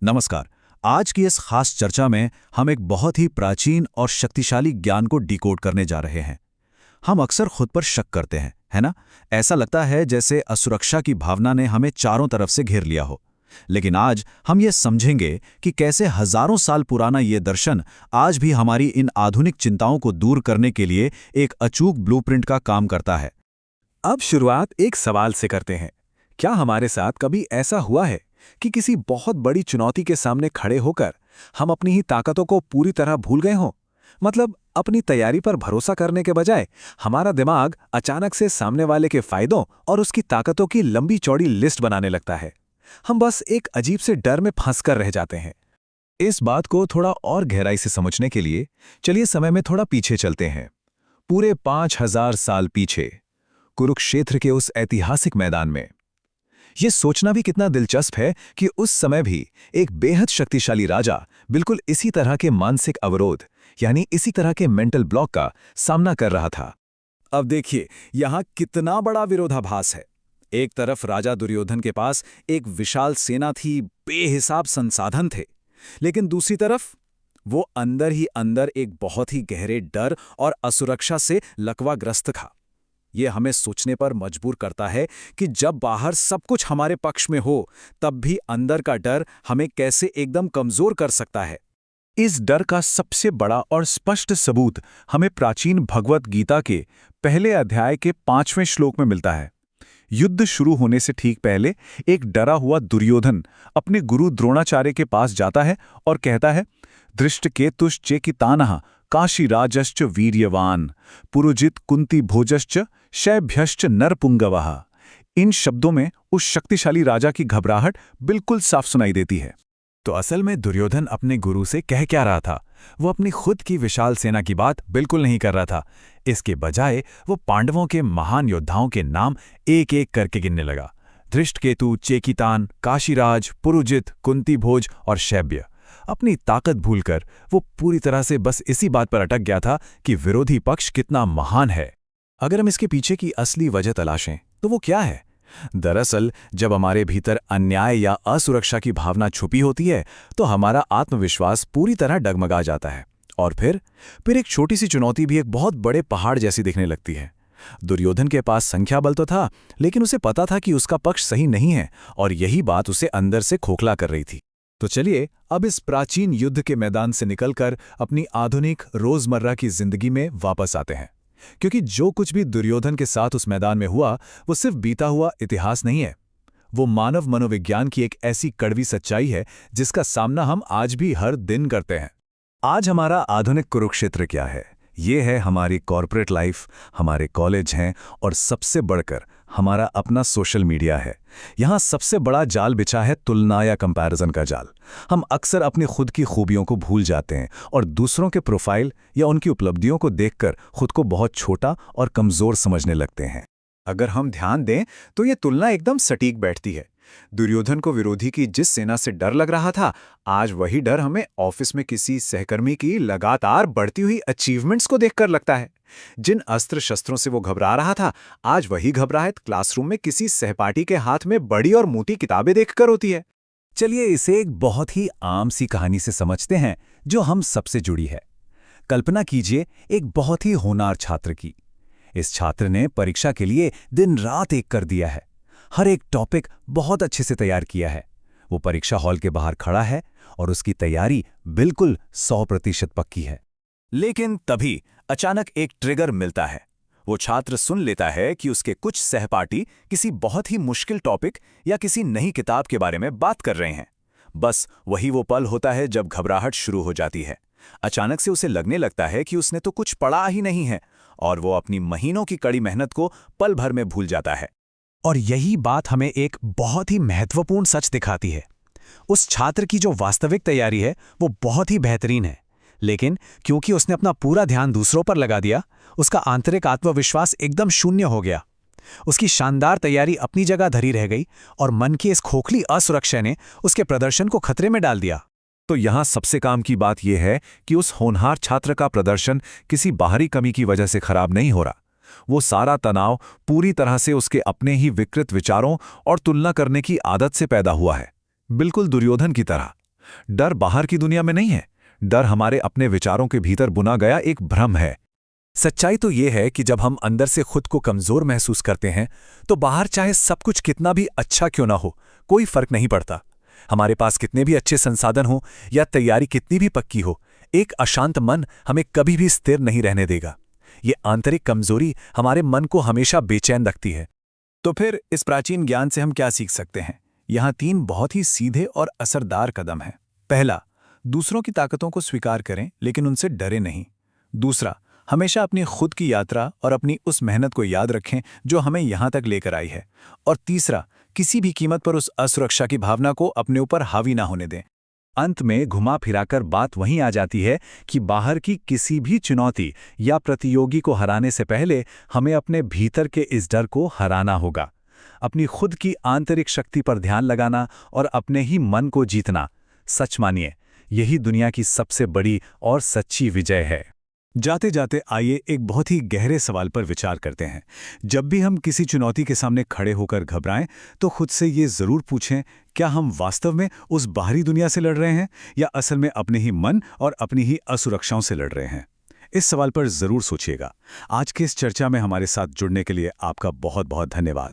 नमस्कार। आज की इस खास चर्चा में हम एक बहुत ही प्राचीन और शक्तिशाली ज्ञान को डिकोड करने जा रहे हैं। हम अक्सर खुद पर शक करते हैं, है ना? ऐसा लगता है जैसे असुरक्षा की भावना ने हमें चारों तरफ से घेर लिया हो। लेकिन आज हम ये समझेंगे कि कैसे हजारों साल पुराना ये दर्शन आज भी हमारी इन आधुनिक चिंताओं को दूर करने के लिए एक अचूक ब्लूप्रिंट का काम करता है। अब शुरुआत एक सवाल से करते हैं। क्या हमारे साथ कभी ऐसा हुआ है कि किसी बहुत बड़ी चुनौती के सामने खड़े होकर हम अपनी ही ताकतों को पूरी तरह भूल गए हों? मतलब अपनी तैयारी पर भरोसा करने के बजाय हमारा दिमाग अचानक से सामने वाले के फायदों और उसकी ताकतों की लंबी चौड़ी लिस्ट बनाने लगता है। हम बस एक अजीब से डर में फंसकर रह जाते हैं। इस बात को थोड़ा और गहराई से समझने के लिए चलिए समय में थोड़ा पीछे चलते हैं। पूरे 5000 साल पीछे, कुरुक्षेत्र के उस ऐतिहासिक मैदान में। यह सोचना भी कितना दिलचस्प है कि उस समय भी एक बेहद शक्तिशाली राजा बिल्कुल इसी तरह के मानसिक अवरोध, यानी इसी तरह के मेंटल ब्लॉक का सामना कर रहा था। अब देखिए यहाँ कितना बड़ा विरोधाभास है। एक तरफ राजा दुर्योधन के पास एक विशाल सेना थी, बेहिसाब संसाधन थे, लेकिन दूसरी तरफ वो अंदर ही अंदर एक बहुत ही गहरे डर और असुरक्षा से लकवाग्रस्त था। ये हमें सोचने पर मजबूर करता है कि जब बाहर सब कुछ हमारे पक्ष में हो, तब भी अंदर का डर हमें कैसे एकदम कमजोर कर सकता है। इस डर का सबसे बड़ा और स्पष्ट सबूत हमें प्राचीन भगवत गीता के पहले अध्याय के 5वें श्लोक में मिलता है। युद्ध शुरू होने से ठीक पहले एक डरा हुआ दुर्योधन अपने गुरु द्रोणाचार्य के पास जाता है और कहता है, दृष्टकेतुश्चेकितानः काशीराजश्च वीर्यवान पुरुजित कुंती भोजश्च शैभ्यश्च नरपुंगवः। इन शब्दों में उस शक्तिशाली राजा की घबराहट बिल्कुल साफ सुनाई देती है। तो असल में दुर्योधन अपने गुरु से कह क्या रहा था? वो अपनी खुद की विशाल सेना की बात बिल्कुल नहीं कर रहा था। इसके बजाय वो पांडवों के महान योद्धाओं के नाम एक एक करके गिनने लगा। धृष्टकेतु, चेकितान, काशीराज, पुरुजित, कुंती भोज और शैब्य। अपनी ताकत भूलकर वो पूरी तरह से बस इसी बात पर अटक गया था कि विरोधी पक्ष कितना महान है। अगर हम इसके पीछे की असली वजह तलाशें तो वो क्या है? दरअसल जब हमारे भीतर अन्याय या असुरक्षा की भावना छुपी होती है तो हमारा आत्मविश्वास पूरी तरह डगमगा जाता है और फिर एक छोटी सी चुनौती भी एक बहुत बड़े पहाड़ जैसी दिखने लगती है। दुर्योधन के पास संख्या बल तो था, लेकिन उसे पता था कि उसका पक्ष सही नहीं है और यही बात उसे अंदर से खोखला कर रही थी। तो चलिए अब इस प्राचीन युद्ध के मैदान से निकलकर अपनी आधुनिक रोजमर्रा की जिंदगी में वापस आते हैं, क्योंकि जो कुछ भी दुर्योधन के साथ उस मैदान में हुआ वो सिर्फ बीता हुआ इतिहास नहीं है। वो मानव मनोविज्ञान की एक ऐसी कड़वी सच्चाई है जिसका सामना हम आज भी हर दिन करते हैं। आज हमारा आधुनिक कुरुक्षेत्र क्या है? ये है हमारी कॉर्पोरेट लाइफ, हमारे कॉलेज हैं और सबसे बढ़कर हमारा अपना सोशल मीडिया है। यहाँ सबसे बड़ा जाल बिछा है तुलना या कंपैरिजन का जाल। हम अक्सर अपनी खुद की खूबियों को भूल जाते हैं और दूसरों के प्रोफाइल या उनकी उपलब्धियों को देखकर खुद को बहुत छोटा और कमज़ोर समझने लगते हैं। अगर हम ध्यान दें तो ये तुलना एकदम सटीक बैठती है। दुर्योधन को विरोधी की जिस सेना से डर लग रहा था, आज वही डर हमें ऑफिस में किसी सहकर्मी की लगातार बढ़ती हुई अचीवमेंट्स को देखकर लगता है। जिन अस्त्र शस्त्रों से वो घबरा रहा था, आज वही घबराहट क्लासरूम में किसी सहपाठी के हाथ में बड़ी और मोटी किताबें देखकर होती है। चलिए इसे एक बहुत ही आम सी कहानी से समझते हैं जो हम सबसे जुड़ी है। कल्पना कीजिए एक बहुत ही होनहार छात्र की। इस छात्र ने परीक्षा के लिए दिन रात एक कर दिया है, हर एक टॉपिक बहुत अच्छे से तैयार किया है। वो परीक्षा हॉल के बाहर खड़ा है और उसकी तैयारी बिल्कुल 100% पक्की है। लेकिन तभी अचानक एक ट्रिगर मिलता है। वो छात्र सुन लेता है कि उसके कुछ सहपाठी किसी बहुत ही मुश्किल टॉपिक या किसी नई किताब के बारे में बात कर रहे हैं। बस वही वो पल होता है जब घबराहट शुरू हो जाती है। अचानक से उसे लगने लगता है कि उसने तो कुछ पढ़ा ही नहीं है और वो अपनी महीनों की कड़ी मेहनत को पल भर में भूल जाता है। और यही बात हमें एक बहुत ही महत्वपूर्ण सच दिखाती है। उस छात्र की जो वास्तविक तैयारी है वो बहुत ही बेहतरीन है, लेकिन क्योंकि उसने अपना पूरा ध्यान दूसरों पर लगा दिया, उसका आंतरिक आत्मविश्वास एकदम शून्य हो गया। उसकी शानदार तैयारी अपनी जगह धरी रह गई और मन की इस खोखली असुरक्षा ने उसके प्रदर्शन को खतरे में डाल दिया। तो यहाँ सबसे काम की बात यह है कि उस होनहार छात्र का प्रदर्शन किसी बाहरी कमी की वजह से खराब नहीं हो रहा। वो सारा तनाव पूरी तरह से उसके अपने ही विकृत विचारों और तुलना करने की आदत से पैदा हुआ है, बिल्कुल दुर्योधन की तरह। डर बाहर की दुनिया में नहीं है, डर हमारे अपने विचारों के भीतर बुना गया एक भ्रम है। सच्चाई तो ये है कि जब हम अंदर से खुद को कमजोर महसूस करते हैं तो बाहर चाहे सब कुछ कितना भी अच्छा क्यों ना हो, कोई फर्क नहीं पड़ता। हमारे पास कितने भी अच्छे संसाधन हो या तैयारी कितनी भी पक्की हो, एक अशांत मन हमें कभी भी स्थिर नहीं रहने देगा। ये आंतरिक कमजोरी हमारे मन को हमेशा बेचैन रखती है। तो फिर इस प्राचीन ज्ञान से हम क्या सीख सकते हैं? यहाँ 3 बहुत ही सीधे और असरदार कदम हैं। पहला, दूसरों की ताकतों को स्वीकार करें लेकिन उनसे डरे नहीं। दूसरा, हमेशा अपनी खुद की यात्रा और अपनी उस मेहनत को याद रखें जो हमें यहाँ तक लेकर आई है। और तीसरा, किसी भी कीमत पर उस असुरक्षा की भावना को अपने ऊपर हावी ना होने दें। अंत में घुमा फिराकर बात वहीं आ जाती है कि बाहर की किसी भी चुनौती या प्रतियोगी को हराने से पहले हमें अपने भीतर के इस डर को हराना होगा। अपनी खुद की आंतरिक शक्ति पर ध्यान लगाना और अपने ही मन को जीतना, सच मानिए, यही दुनिया की सबसे बड़ी और सच्ची विजय है। जाते जाते आइए एक बहुत ही गहरे सवाल पर विचार करते हैं। जब भी हम किसी चुनौती के सामने खड़े होकर घबराएं तो खुद से ये जरूर पूछें, क्या हम वास्तव में उस बाहरी दुनिया से लड़ रहे हैं या असल में अपने ही मन और अपनी ही असुरक्षाओं से लड़ रहे हैं? इस सवाल पर जरूर सोचिएगा। आज की इस चर्चा में हमारे साथ जुड़ने के लिए आपका बहुत बहुत धन्यवाद।